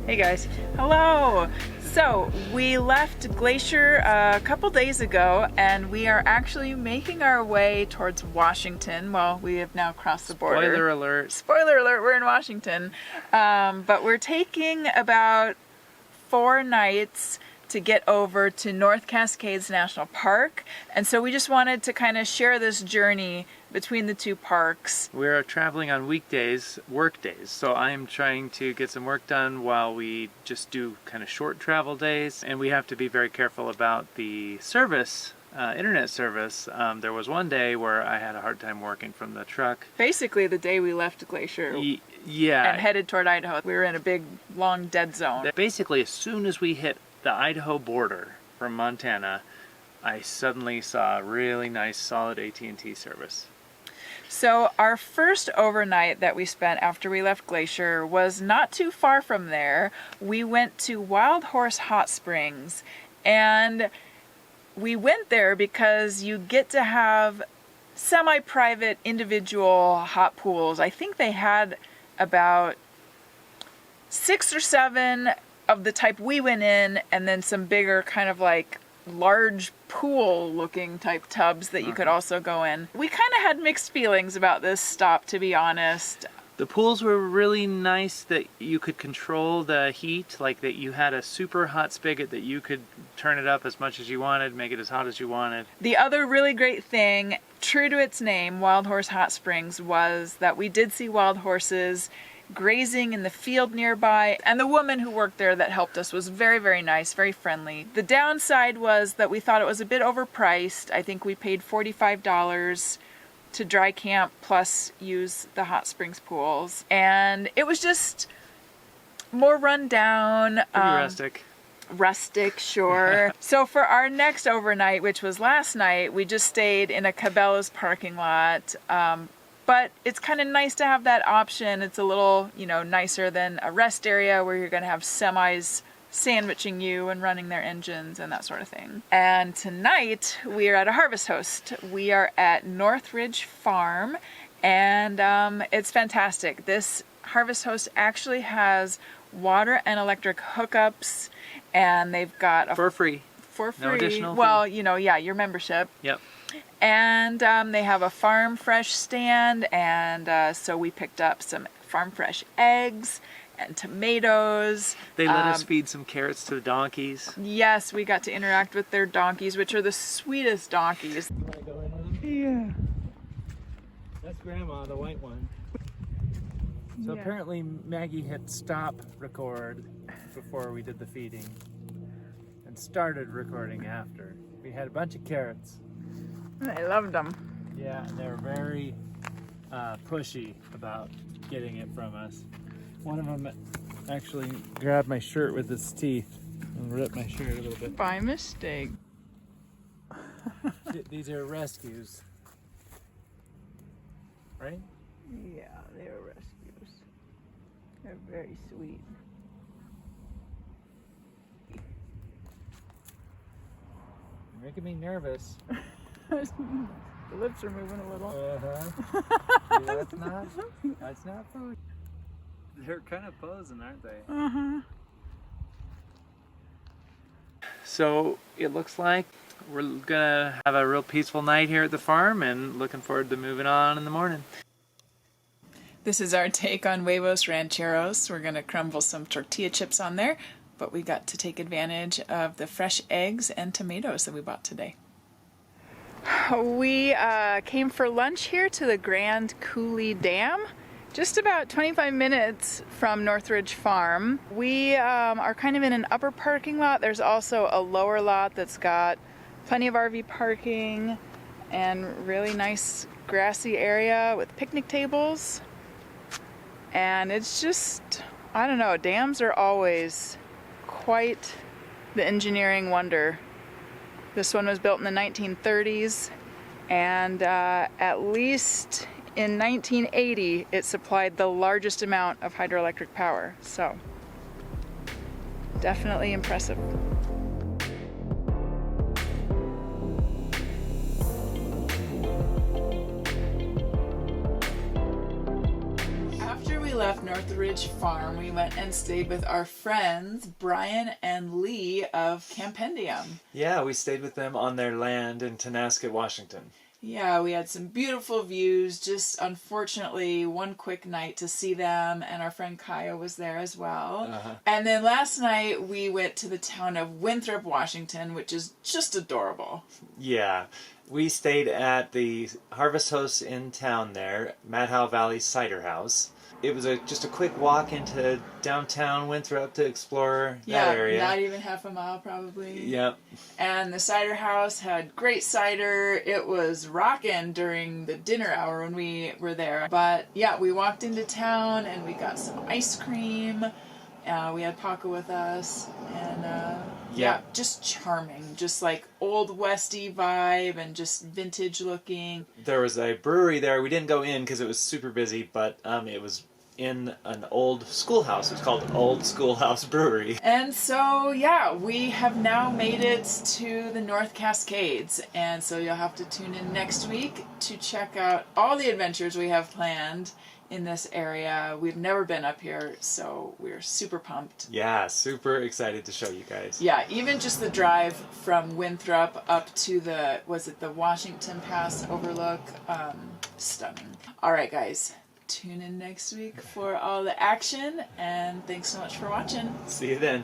Hey guys. Hello! So, we left Glacier a couple days ago and we are actually making our way towards Washington. Well, we have now crossed the border. Spoiler alert. Spoiler alert, we're in Washington. But we're taking about 4 nights to get over to North Cascades National Park. And so we just wanted to kind of share this journey between the two parks. We're traveling on weekdays, work days, so I'm trying to get some work done while we just do kind of short travel days, and we have to be very careful about the service, internet service. There was one day where I had a hard time working from the truck. Basically the day we left Glacier Yeah. and headed toward Idaho. We were in a big, long dead zone. Basically, as soon as we hit the Idaho border from Montana, I suddenly saw a really nice, solid AT&T service. So our first overnight that we spent after we left Glacier was not too far from there. We went to Wild Horse Hot Springs, and we went there because you get to have semi-private individual hot pools. I think they had about 6 or 7 of the type we went in, and then some bigger kind of like large pool looking type tubs that you could also go in. We kind of had mixed feelings about this stop, to be honest. The pools were really nice that you could control the heat, like that you had a super hot spigot that you could turn it up as much as you wanted, make it as hot as you wanted. The other really great thing, true to its name, Wild Horse Hot Springs, was that we did see wild horses grazing in the field nearby, and the woman who worked there that helped us was very, very nice, very friendly. The downside was that we thought it was a bit overpriced. I think we paid $45 to dry camp plus use the hot springs pools, and it was just more run down. Pretty rustic, sure. So for our next overnight, which was last night, we just stayed in a Cabela's parking lot. But it's kind of nice to have that option. It's a little, nicer than a rest area where you're going to have semis sandwiching you and running their engines and that sort of thing. And tonight we are at a harvest host. We are at Northridge Farm, and it's fantastic. This harvest host actually has water and electric hookups, and they've got for free. For free. No additional well, fee. Your membership. Yep. And they have a farm fresh stand, and so we picked up some farm fresh eggs and tomatoes. They let us feed some carrots to the donkeys. Yes, we got to interact with their donkeys, which are the sweetest donkeys. You want to go in with them? Yeah. That's Grandma, the white one. So apparently Maggie hit stop record before we did the feeding and started recording after. We had a bunch of carrots. I loved them. Yeah, and they're very pushy about getting it from us. One of them actually grabbed my shirt with its teeth and ripped my shirt a little bit. By mistake. These are rescues, right? Yeah, they're rescues. They're very sweet. You're making me nervous. The lips are moving a little. Yeah, that's not food. They're kind of posing, aren't they? So it looks like we're gonna have a real peaceful night here at the farm, and looking forward to moving on in the morning. This is our take on huevos rancheros. We're gonna crumble some tortilla chips on there, but we got to take advantage of the fresh eggs and tomatoes that we bought today. We came for lunch here to the Grand Coulee Dam, just about 25 minutes from Northridge Farm. We are kind of in an upper parking lot. There's also a lower lot that's got plenty of RV parking and really nice grassy area with picnic tables. And it's just, I don't know, dams are always quite the engineering wonder. This one was built in the 1930s, and at least in 1980 it supplied the largest amount of hydroelectric power. So, definitely impressive. After we left Northridge Farm, we went and stayed with our friends Brian and Lee of Campendium. Yeah, we stayed with them on their land in Tonasket, Washington. Yeah, we had some beautiful views, just unfortunately one quick night to see them, and our friend Kaya was there as well. And then last night we went to the town of Winthrop, Washington, which is just adorable. Yeah, we stayed at the Harvest Host in town there, Madhow Valley Cider House. It was just a quick walk into downtown Winthrop to explore that area. Yeah, not even half a mile probably. Yep. And the cider house had great cider. It was rocking during the dinner hour when we were there. But yeah, we walked into town and we got some ice cream. We had Paco with us, and yeah, just charming, just like old westy vibe and just vintage looking. There was a brewery there. We didn't go in because it was super busy, but it was in an old schoolhouse. It was called Old Schoolhouse Brewery. And so, yeah, we have now made it to the North Cascades, and so you'll have to tune in next week to check out all the adventures we have planned in this area. We've never been up here, so we're super pumped. Yeah, super excited to show you guys. Yeah, even just the drive from Winthrop up to the Washington Pass overlook, stunning. All right, guys, tune in next week for all the action, and thanks so much for watching. See you then.